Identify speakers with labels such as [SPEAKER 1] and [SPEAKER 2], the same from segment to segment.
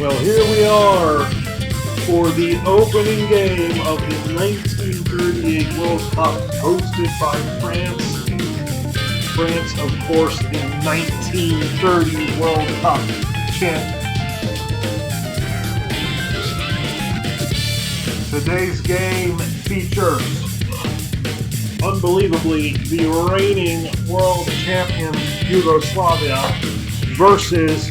[SPEAKER 1] Well, here we are for the opening game of the 1938 World Cup hosted by France. France, of course, the 1930 World Cup champion. Today's game features, unbelievably, the reigning world champion Yugoslavia versus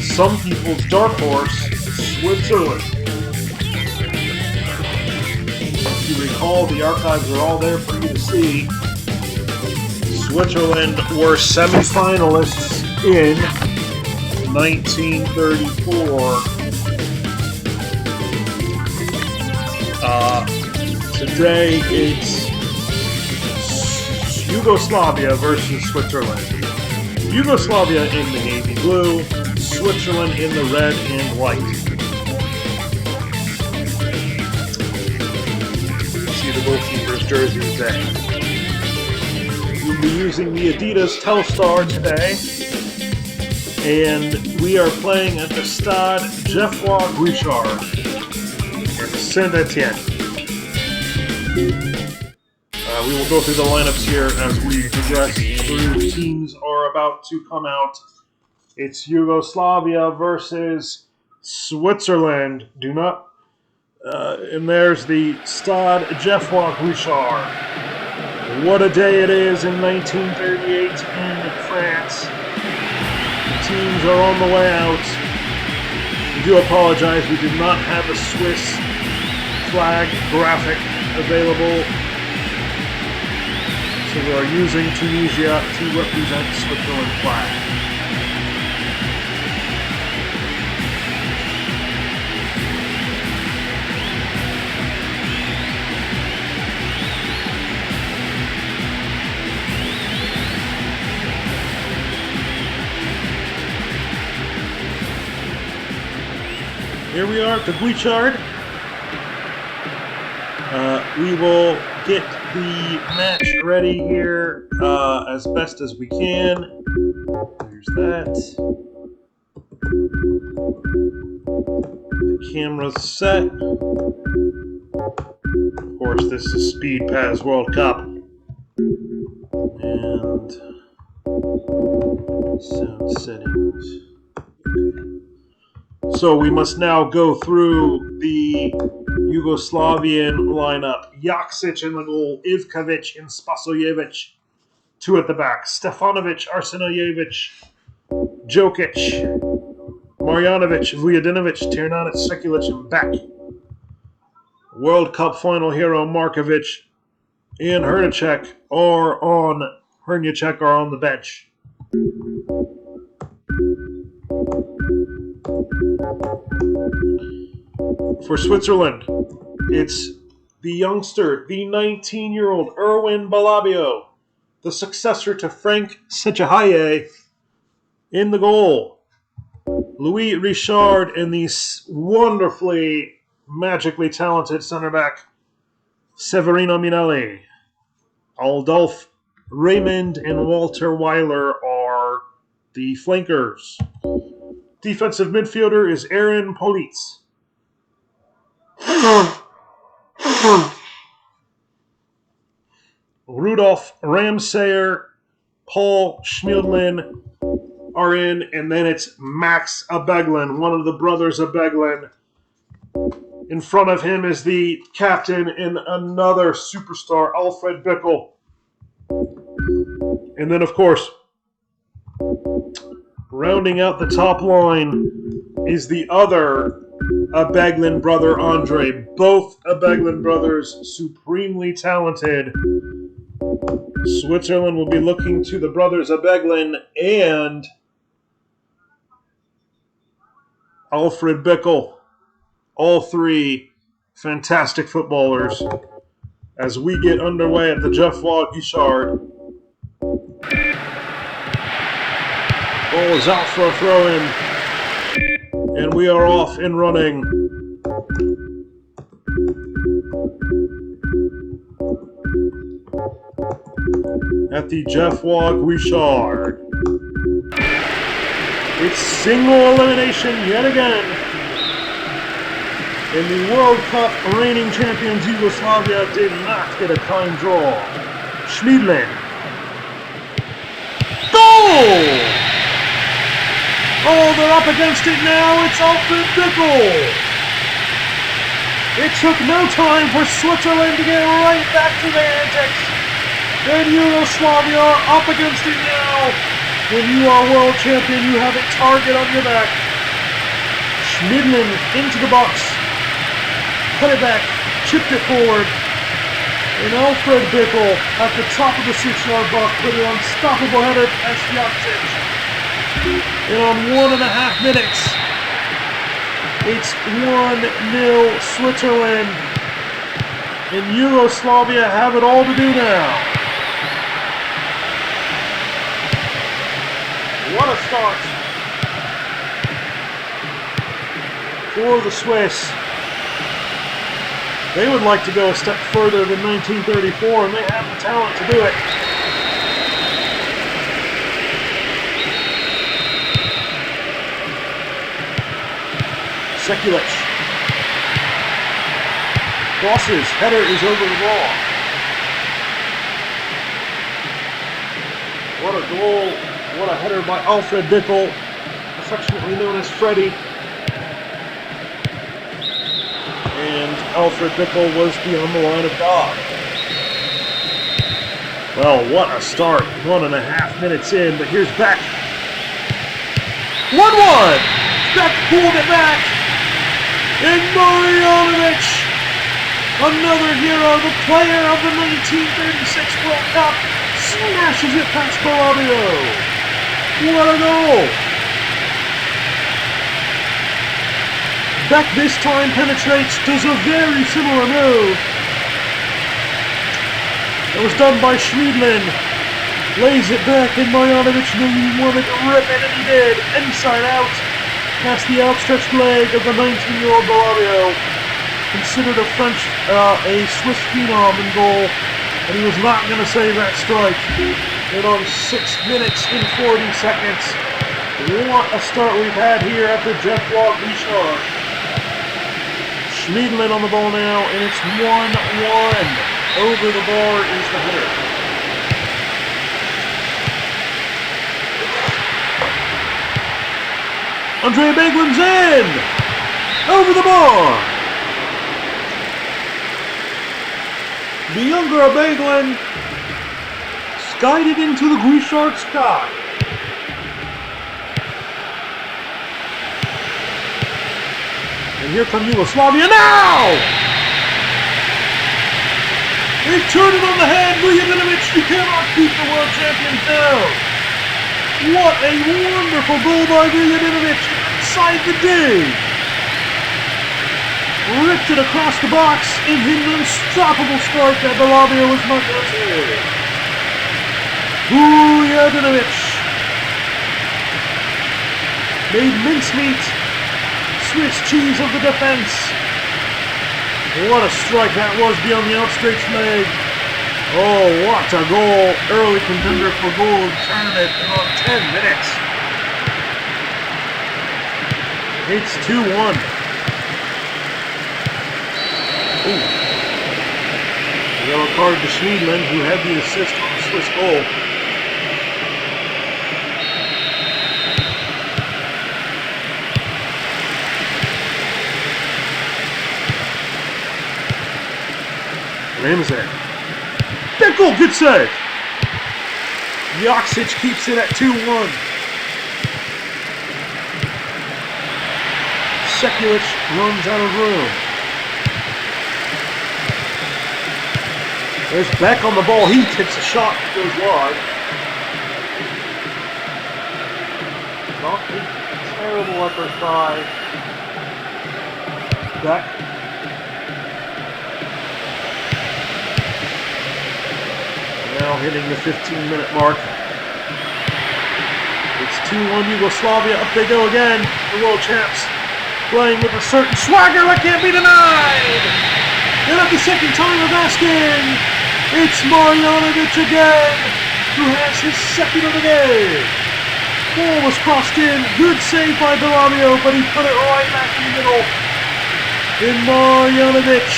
[SPEAKER 1] some people's dark horse, Switzerland. If you recall, the archives are all there for you to see. Switzerland were semi-finalists in 1934. Today it's Yugoslavia versus Switzerland. Yugoslavia in the navy blue, Switzerland in the red and white. See the goalkeeper's jerseys there. We'll be using the Adidas Telstar today, and we are playing at the Stade Geoffroy Guichard in Saint-Etienne. We will go through the lineups here as we progress through. Teams are about to come out. It's Yugoslavia versus Switzerland. And there's the Stade Geoffroy Guichard. What a day it is in 1938 in France. The teams are on the way out. We do apologize, we did not have a Swiss flag graphic available. So we are using Tunisia to represent Switzerland flag. Here we are at the Guichard. We will get the match ready here as best as we can. There's that. The camera's set. Of course, this is Speed PES World Cup. And sound settings. So we must now go through the Yugoslavian lineup. Jaksic in the goal, Ivkovic and Spasojevic. Two at the back. Stefanovic, Arsenojevic, Jokic, Marjanovic, Vujadinovic, Ternanic, Sekulic, and Beck. World Cup final hero Markovic and Hrnjacek are on the bench. For Switzerland, it's the youngster, the 19-year-old Erwin Balabio, the successor to Frank Sechahaye, in the goal. Louis Richard and the wonderfully, magically talented center back, Severino Minelli. Adolphe Raymond and Walter Weiler are the flankers. Defensive midfielder is Aaron Politz. Rudolf Ramsayer, Paul Schmidlin are in, and then it's Max Abegglen, one of the brothers Abegglen. In front of him is the captain and another superstar, Alfred Bickel. And then, of course, rounding out the top line is the other Abegglen brother, Andre. Both Abegglen brothers, supremely talented. Switzerland will be looking to the brothers Abegglen and Alfred Bickel. All three fantastic footballers as we get underway at the Geoffroy Guichard. Ball is out for a throw-in. And we are off and running. At the Geoffroy Guichard. It's single elimination yet again. And the World Cup reigning champions Yugoslavia did not get a kind draw. Schmiedlin. Goal! Oh, they're up against it now. It's Abegglen. It took no time for Switzerland to get right back to their antics. And Yugoslavia are up against it now. When you are world champion, you have a target on your back. Schmiedlin into the box. Cut it back. Chipped it forward. And Abegglen at the top of the 6-yard box put an unstoppable header past Yugoslavia. And on 1.5 minutes, it's 1-0 Switzerland. And Yugoslavia have it all to do now. What a start for the Swiss. They would like to go a step further than 1934, and they have the talent to do it. Sekulic. Crosses. Header is over the ball. What a goal. What a header by Abegglen, affectionately known as Freddie. And Abegglen was beyond the line of God. Well, what a start. 1.5 minutes in, but here's Beck. 1-1! Beck pulled it back. And Marjanovic, another hero, the player of the 1936 World Cup, smashes it past Bolabio. What a goal! Beck this time penetrates, does a very similar move. It was done by Schmiedlin. Lays it back, and Marjanovic knew he wanted to rip it, and he did. Inside out, past the outstretched leg of the 19-year-old Bolabio. Considered a Swiss phenom in goal, and he was not going to save that strike. And on 6 minutes and 40 seconds, what a start we've had here at the Jeff Log Richard. Schmiedlin on the ball now, and it's 1-1. Over the bar is the header. Abegglen's in! Over the bar! The younger Abegglen skied it into the Guichard sky. And here comes Yugoslavia now! They turn it on the head, Vujadinovic, you cannot keep the world champions down. What a wonderful goal by Vujadinovic inside the D. Ripped it across the box and hit an unstoppable strike that Bolabio was not going to see. Vujadinovic made mincemeat, Swiss cheese of the defense. What a strike that was beyond the outstretched leg. Oh, what a goal. Early contender for goal tournament in on 10 minutes. It's 2-1. Yellow card to Schmiedlin, who had the assist on the Swiss goal. Ramsey. Bickle, good save. Joksic keeps it at 2-1. Sekulic runs out of room. There's Beck on the ball. He takes a shot that goes wide. Not a terrible effort by Beck. Now hitting the 15-minute mark. It's 2-1 Yugoslavia. Up they go again. The world champs playing with a certain swagger that can't be denied. And at the second time of asking, it's Marjanovic again, who has his second of the game. Ball was crossed in. Good save by Bellabio, but he put it right back in the middle. In Marjanovic.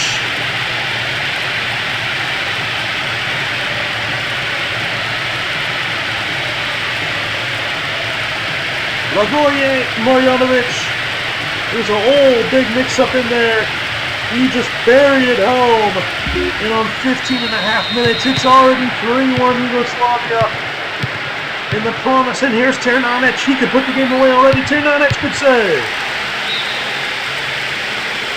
[SPEAKER 1] Lagoye, Marjanovic. There's a whole big mix-up in there. He just buried it home. And on 15 and a half minutes, it's already 3-1 Yugoslavia. In the promise, and here's Ternanic. He could put the game away already. Ternanic could save.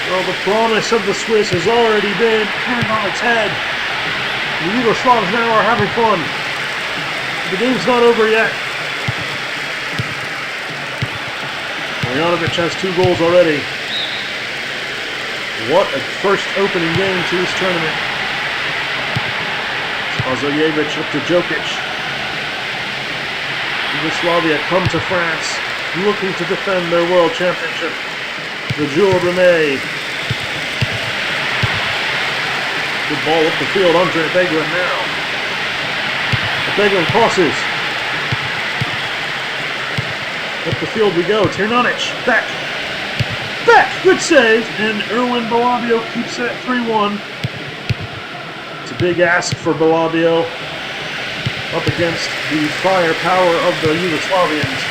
[SPEAKER 1] Well, the promise of the Swiss has already been turned on its head. The Yugoslavs now are having fun. The game's not over yet. Marjanovic has 2 goals already. What a first opening game to this tournament. Spazojevic up to Jokic. Yugoslavia come to France, looking to defend their world championship. The Jules Rimet. Good ball up the field, Andre Abegglen now. Abegglen crosses. Up the field we go. Ternanic, back. Good save. And Erwin Bellabio keeps it 3-1. It's a big ask for Bellabio up against the firepower of the Yugoslavians,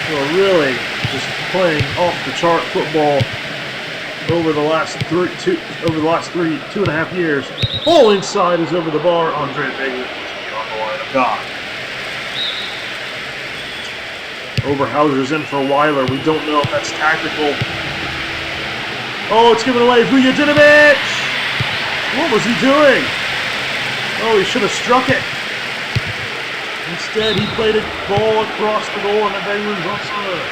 [SPEAKER 1] who are really just playing off-the-chart football over the last 2.5 years. Ball inside is over the bar. Andre Abegglen is on the line of God. Oberhauser's in for Weiler. We don't know if that's tactical. Oh, it's given away. Vujadinovic! What was he doing? Oh, he should have struck it. Instead, he played a ball across the goal and Abegglen's offside.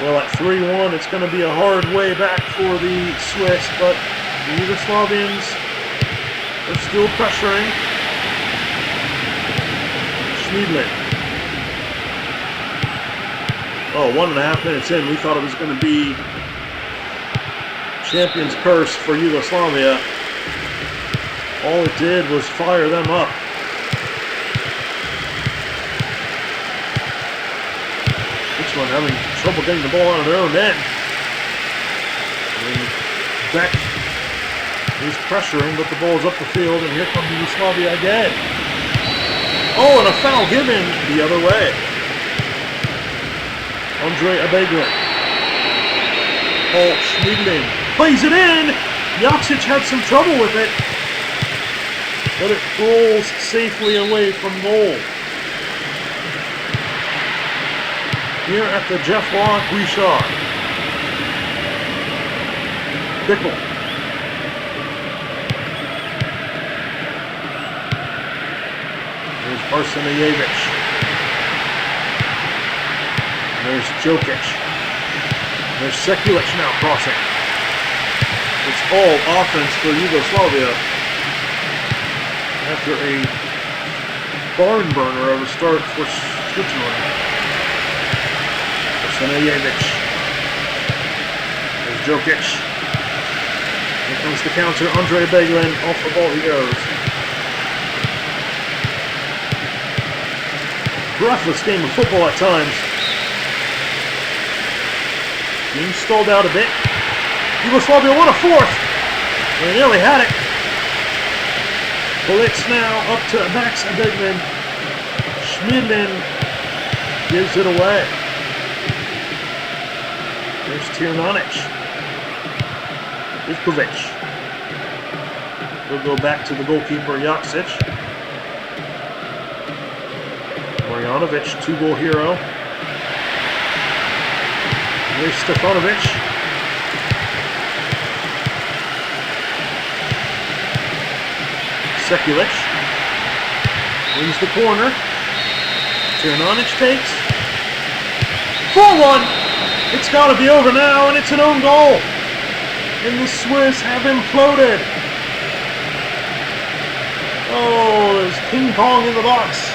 [SPEAKER 1] Well, at 3-1, it's going to be a hard way back for the Swiss, but the Yugoslavians are still pressuring. Schmiedlin. Oh, 1.5 minutes in, we thought it was going to be champion's curse for Yugoslavia. All it did was fire them up. This one having trouble getting the ball out of their own end. And Beck is pressuring, but the ball is up the field, and here comes Yugoslavia again. Oh, and a foul given the other way. Andre Abegglen. Paul Schmiedling plays it in. Jokic had some trouble with it, but it rolls safely away from goal. Here at the Jeff Locke Guichard. Bickle. There's Arsenijevic. There's Jokic. There's Sekulic now crossing. It's all offense for Yugoslavia after a barn burner of a start for Switzerland. Arsenijevic. There's Jokic. Here comes the counter. Andre Abegglen. Off the ball he goes. Breathless game of football at times. Game stalled out a bit. Yugoslavia won a 4th. They nearly had it. Blitz now up to Max Abegglen. Schmiedlin gives it away. There's Ternanic. Ivkovic. We'll go back to the goalkeeper, Jokic. Marjanovic, 2-goal hero. There's Stefanovic. Sekulic. Wins the corner. Ternanic takes. 4-1. It's got to be over now, and it's an own goal. And the Swiss have imploded. Oh, there's King Kong in the box.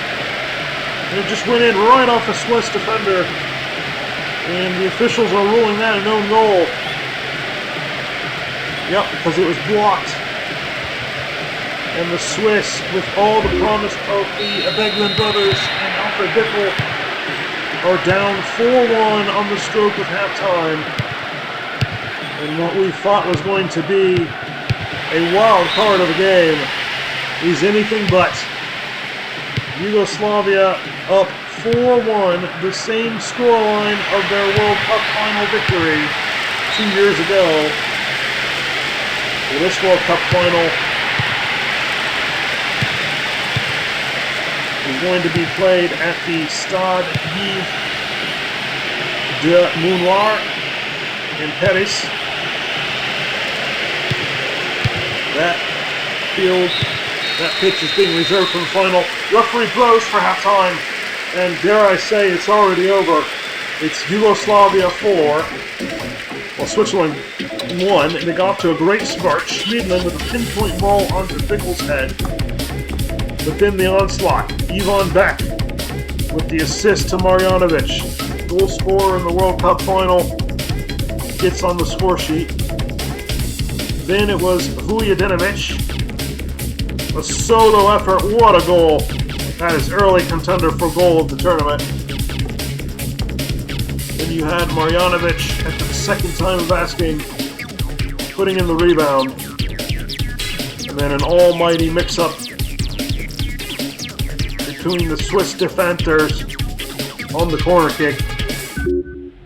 [SPEAKER 1] And it just went in right off a Swiss defender. And the officials are ruling that an own goal. Yep, because it was blocked. And the Swiss, with all the promise of the Abegglen brothers and Alfred Bickel, are down 4-1 on the stroke of halftime. And what we thought was going to be a wild card of a game is anything but. Yugoslavia up 4-1, the same scoreline of their World Cup final victory 2 years ago. Well, this World Cup final is going to be played at the Stade Yves de Mounoir in Paris. That pitch is being reserved for the final. Referee blows for halftime, and dare I say, it's already over. It's Yugoslavia 4. Well, Switzerland 1, and they got off to a great start. Schmiedlin with a pinpoint ball onto Bickel's head. But then the onslaught. Ivan Beck with the assist to Marjanovic. Goal scorer in the World Cup final gets on the score sheet. Then it was Vujadinovic. A solo effort. What a goal. That is early contender for goal of the tournament. Then you had Marjanovic at the second time of asking, putting in the rebound. And then an almighty mix-up between the Swiss defenders on the corner kick.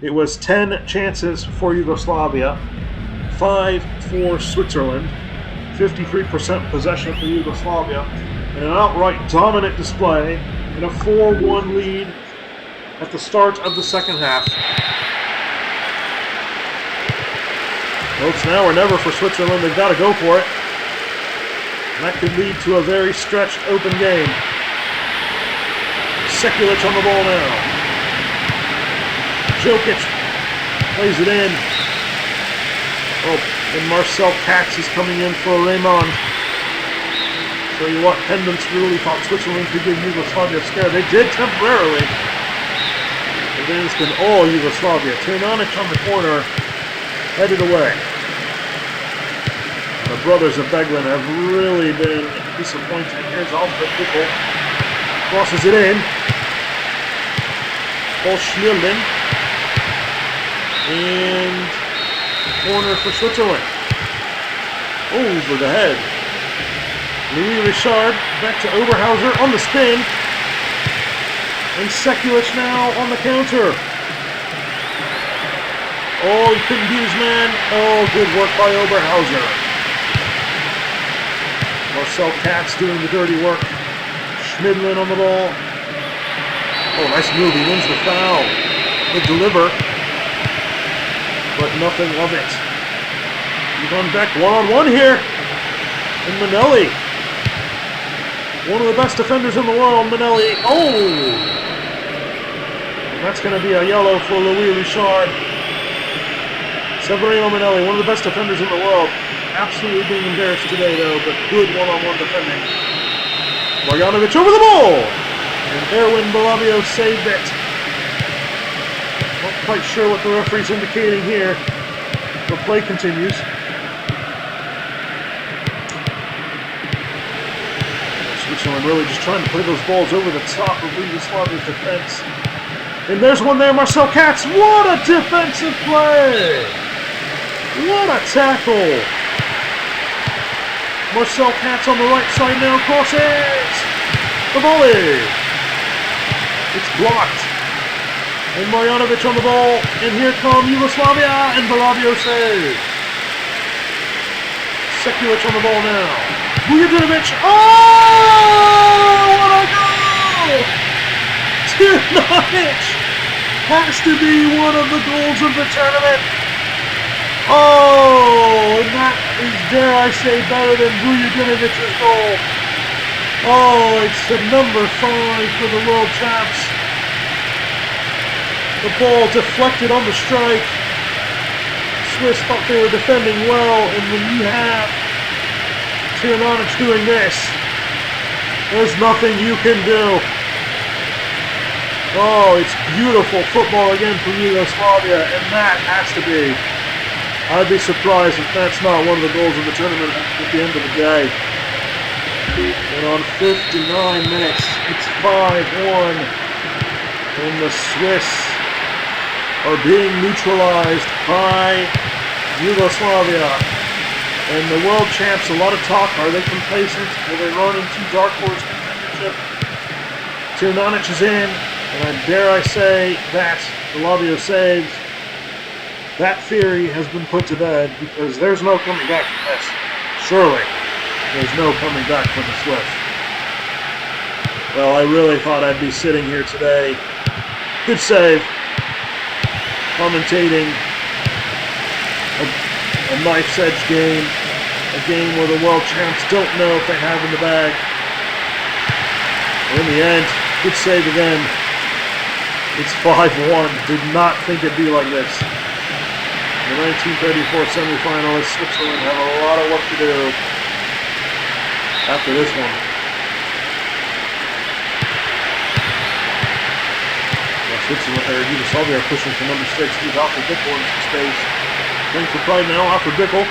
[SPEAKER 1] It was 10 chances for Yugoslavia, 5 for Switzerland, 53% possession for Yugoslavia, and an outright dominant display in a 4-1 lead at the start of the second half. Well, it's now or never for Switzerland. They've got to go for it. And that could lead to a very stretched open game. Sekulic on the ball now. Jokic plays it in. Oh, and Marcel Katz is coming in for Raymond. Tell you what, Pendants really thought Switzerland could give Yugoslavia a scare. They did temporarily. But then it's been all Yugoslavia. Tirnanic on the corner, headed away. The brothers of Abegglen have really been disappointing. Here's Alfred Bickel. Crosses it in. Paul Schmiedlin. And corner for Switzerland. Over the head. Louis Richard back to Oberhauser on the spin. And Sekulic now on the counter. Oh, he couldn't beat his man. Oh, good work by Oberhauser. Marcel Katz doing the dirty work. Schmiedlin on the ball. Oh, nice move. He wins the foul. The deliver. But nothing of it. Ivan Beck one-on-one here. And Manelli. One of the best defenders in the world, Manelli. Oh! That's going to be a yellow for Louis Richard. Severino Manelli, one of the best defenders in the world. Absolutely being embarrassed today, though, but good one-on-one defending. Marjanovic over the ball! And Erwin Balavio saved it. Not quite sure what the referee's indicating here. The play continues. Switzerland really just trying to play those balls over the top of Yugoslavia's defense. And there's one there, Marcel Katz. What a defensive play! What a tackle! Marcel Katz on the right side now, crosses! The volley! It's blocked. And Marjanovic on the ball, and here come Yugoslavia, and Balavio saves. Sekulic on the ball now. Vujadinovic, oh! What a goal! Tirnanic has to be one of the goals of the tournament. Oh, and that is, dare I say, better than Vujadinovic's goal. Oh, it's the number 5 for the world champs. The ball deflected on the strike. Swiss thought they were defending well, and when you have Tirnanic doing this, there's nothing you can do. Oh, it's beautiful football again from Yugoslavia, and that has to be. I'd be surprised if that's not one of the goals of the tournament at the end of the day. And on 59 minutes, it's 5-1. And the Swiss are being neutralized by Yugoslavia. And the world champs, a lot of talk. Are they complacent? Will they run into dark horse contendership? Tirnanic is in. And dare I say that Lavio saves. That theory has been put to bed because there's no coming back from this. Surely, there's no coming back from the Swiss. Well, I really thought I'd be sitting here today. Good save. Commentating a knife's edge game. A game where the world champs don't know if they have in the bag. In the end, good save again. It's 5-1. Did not think it'd be like this. The 1934 semifinalists, Switzerland, have a lot of work to do after this one. Switzerland, Yugoslavia are pushing for number 6. He's Alfred Bickel in some space. Playing for pride now, Alfred Bickel.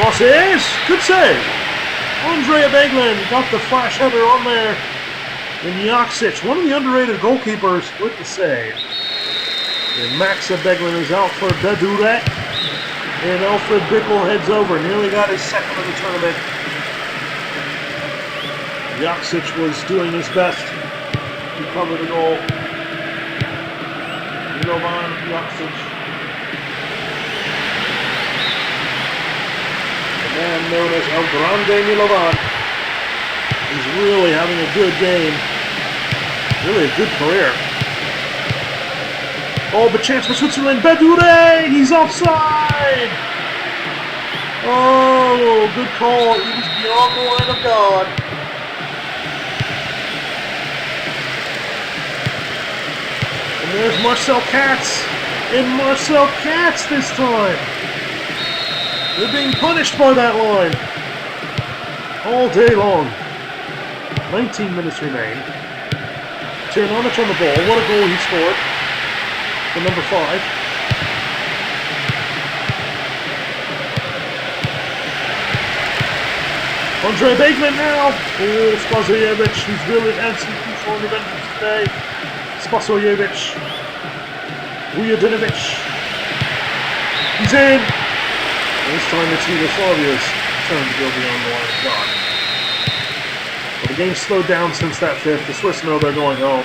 [SPEAKER 1] Bosses! Good save! Andre Abegglen got the flash header on there. And Joksic, one of the underrated goalkeepers, with the save. And Max Abegglen is out for Bedure. And Alfred Bickel heads over. Nearly got his second of the tournament. Joksic was doing his best to cover the goal. Milovan Joksic. The man known as El Grande Milovan. He's really having a good game. Really a good career. Oh, but chance for Switzerland. Bedure! He's offside! Oh, good call. He was beyond the line of God. And there's Marcel Katz. And Marcel Katz this time. They're being punished by that line. All day long. 19 minutes remain. Tirnanic on the ball. What a goal he scored. For number 5. Andre Abegglen now. Oh, Spasojevic, who's really had some crucial interventions today. Spasojevic. Vujadinovic. He's in. And this time it's Yugoslavia's turn to go beyond the line of God. Well, the game's slowed down since that 5th. The Swiss know they're going home.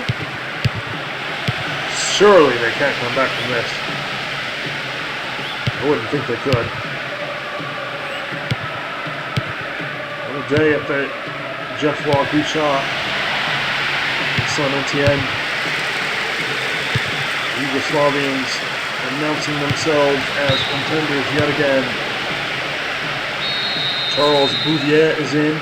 [SPEAKER 1] Surely they can't come back from this. I wouldn't think they could. What a day at the Geoffroy Guichard in Saint-Etienne. Yugoslavians announcing themselves as contenders yet again. Charles Bouvier is in.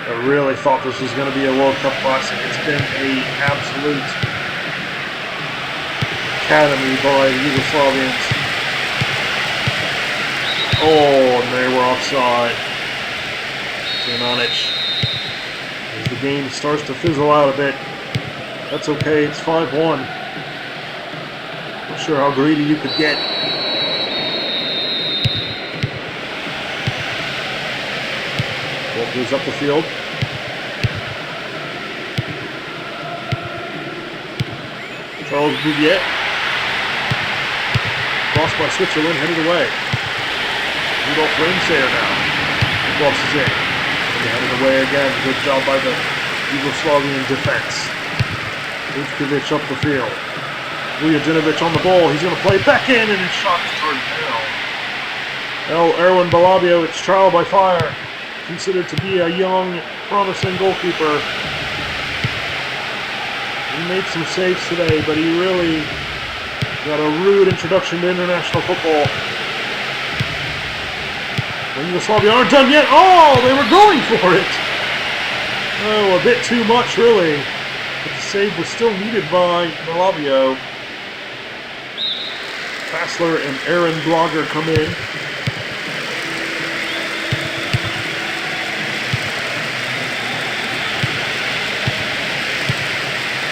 [SPEAKER 1] I really thought this was going to be a World Cup classic. It's been an absolute academy by the Yugoslavians. Oh, and they were offside. Tirnanic. As the game starts to fizzle out a bit. That's okay, it's 5-1. Not sure how greedy you could get. Ball goes up the field. Charles Bouvier. Crossed by Switzerland, headed away. Rudolf Rainsayer now. The cross is in. And headed away again. Good job by the Yugoslavian defense. Ivkovic up the field. Vujadinovic on the ball. He's going to play back in, and his shot is turned down. Erwin Balabio, it's trial by fire. Considered to be a young, promising goalkeeper. He made some saves today, but he really got a rude introduction to international football. The Yugoslavia aren't done yet. Oh, they were going for it. Oh, a bit too much, really. But the save was still needed by Balabio. Fassler and Aaron Blogger come in.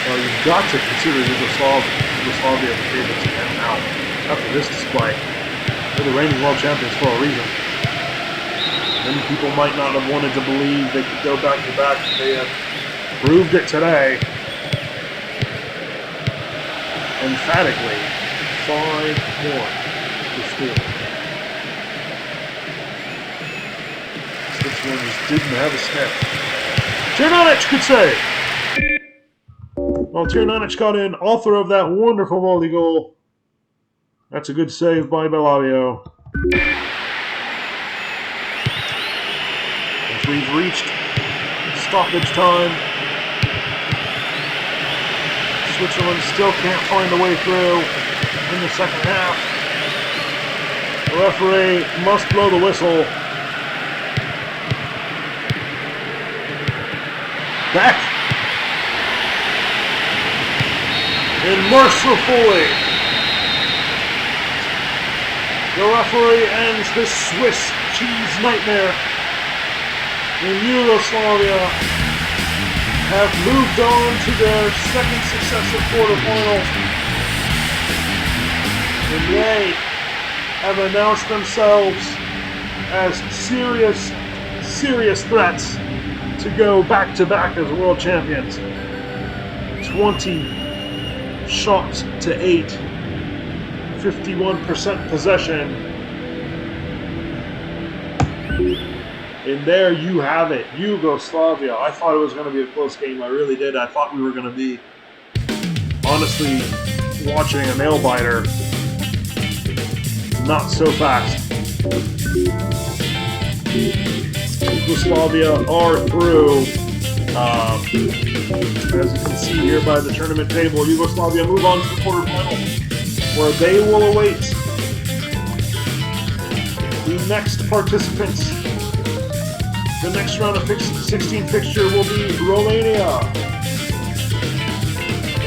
[SPEAKER 1] Well, you've got to consider Yugoslavia the favorites again now after this display. They're the reigning world champions for a reason. Many people might not have wanted to believe they could go back to back, but they have proved it today. Emphatically, 5-1 the score. Switzerland just didn't have a sniff. Ternanic could save. Well, Ternanic got in, author of that wonderful volley goal. That's a good save by Bellario. As we've reached stoppage time, Switzerland still can't find a way through in the second half. The referee must blow the whistle. Back. And mercifully, the referee ends this Swiss cheese nightmare. And Yugoslavia have moved on to their second successive quarterfinal. And they have announced themselves as serious threats to go back-to-back as world champions. 20 shots to 8, 51% possession. And there you have it, Yugoslavia. I thought it was going to be a close game. I really did. I thought we were going to be, honestly, watching a nail biter. Not so fast. Yugoslavia are through. As you can see here by the tournament table, Yugoslavia move on to the quarterfinal, where they will await the next participants. The next round of 16 fixture will be Romania,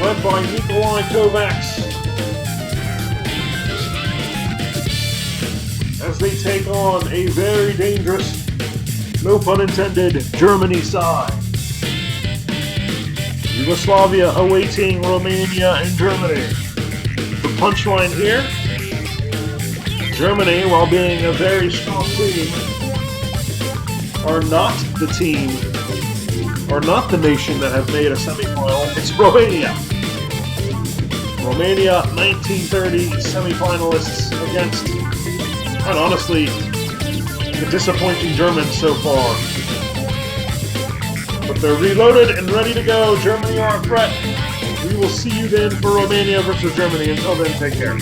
[SPEAKER 1] led by Nikolai Kovacs, as they take on a very dangerous, no pun intended, Germany side. Yugoslavia awaiting Romania and Germany. The punchline here, Germany, while being a very strong team, are not the team, or not the nation that have made a semifinal. It's Romania. Romania, 1930 semifinalists against, and honestly, the disappointing Germans so far. But they're reloaded and ready to go. Germany are a threat. We will see you then for Romania versus Germany. Until then, take care.